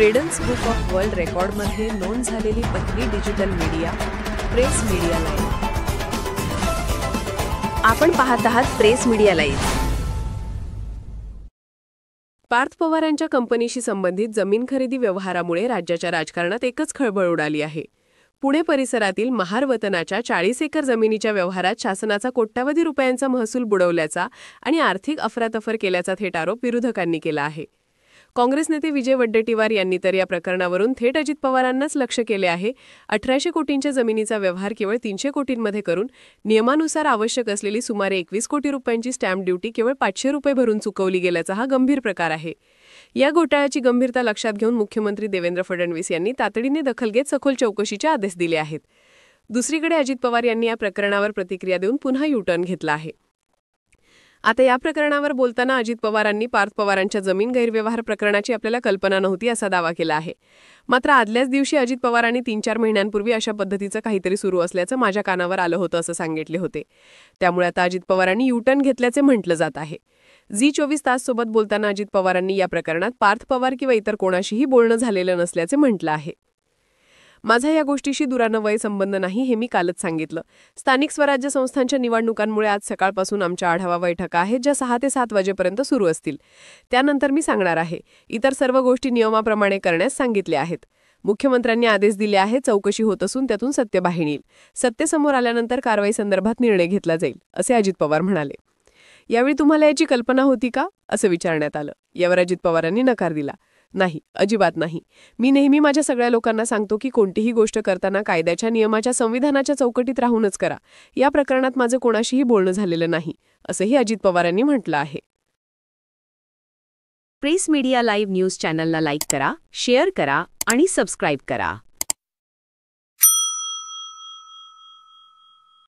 Freedoms book of world रेकॉर्डमध्ये नोंद झालेली पहिली digital media press media live. आपण पाहत आहात प्रेस मीडिया लाईव्ह। पार्थ पवारांच्या कंपनीशी संबंधित जमीन खरेदी व्यवहारामुळे राज्याच्या राजकारणात एकच खळबळ उडाली आहे। पुणे परिसरातील महार वतनाच्या 40 एकर जमिनीच्या व्यवहारात शासनाचा कोट्यावधी रुपयांचा महसूल बुडवल्याचा आणि आर्थिक अफरातफर केल्याचा थेट आरोप विरोधकांनी केला आहे। काँग्रेस नेते विजय वडेट्टीवार यांनी तर या प्रकरणावरून थेट अजित पवारांनाच लक्ष्य केले आहे। 1800 कोटींच्या जमिनीचा व्यवहार केवळ 300 कोटींमध्ये करून नियमानुसार आवश्यक असलेली सुमारे 21 कोटी रुपयांची स्टॅम्प ड्युटी केवळ 500 रुपये भरून चुकवली गेल्याचा हा गंभीर प्रकार आहे। या घोटाळ्याची गंभीरता लक्षात घेऊन मुख्यमंत्री देवेंद्र फडणवीस यांनी तातडीने दखल घेत सखोल चौकशीचे आदेश दिले आहेत। दुसरीकडे अजित पवार यांनी या प्रकरणावर प्रतिक्रिया देऊन पुन्हा यू-टर्न घेतला आहे। आता या प्रकरणावर बोलताना अजित पवारांनी पार्थ पवारांच्या जमीन गैरव्यवहार प्रकरणाची आपल्याला कल्पना नव्हती असा दावा केला आहे। मात्र आदल्याच दिवशी अजित पवारांनी 3-4 महिन्यांपूर्वी अशा पद्धतीचं काहीतरी सुरू असल्याचं माझ्या कानावर आलं होतं असं सांगितले होते। त्यामुळे आता अजित पवारांनी यू-टर्न घेतल्याचे म्हटलं जात आहे। झी 24 तास सोबत बोलताना अजित पवारांनी या प्रकरणात पार्थ पवार किंवा इतर कोणाशीही बोलणं झालेलं नसल्याचे म्हटलं आहे। माझा या गोष्टीशी दुरान्वयी संबंध नाही हे मी कालच सांगितलं। स्थानिक स्वराज्य संस्थांच्या निवडणुकांमुळे आज सकाळपासून आमच्या आढावा बैठका आहेत ज्या 6 ते 7 वाजेपर्यंत सुरू असतील। त्यानंतर मी सांगणार आहे। इतर सर्व गोष्टी नियमाप्रमाणे करण्यास सांगितले आहेत। मुख्यमंत्र्यांनी आदेश दिले आहे, चौकशी होत असून त्यातून सत्य बाहेर येईल। सत्य समोर आल्यानंतर कारवाई संदर्भात निर्णय घेतला जाईल असे अजित पवार म्हणाले। यावेळी तुम्हाला याची कल्पना होती का असं विचारण्यात आलं। यावर अजित पवारांनी नकार दिला। नाही, अजिबात नाही। मी नेहमी माझ्या सगळ्या लोकांना सांगतो की कोणतीही गोष्ट करताना कायद्याच्या नियमाच्या संविधानाच्या चौकटीत राहूनच करा। या प्रकरणात माझं कोणाशीही बोलणं झालेलं नाही असंही अजित पवारांनी म्हटलं आहे। प्रेस मीडिया लाईव्ह न्यूज चॅनलला लाईक करा, शेअर करा आणि सबस्क्राईब करा।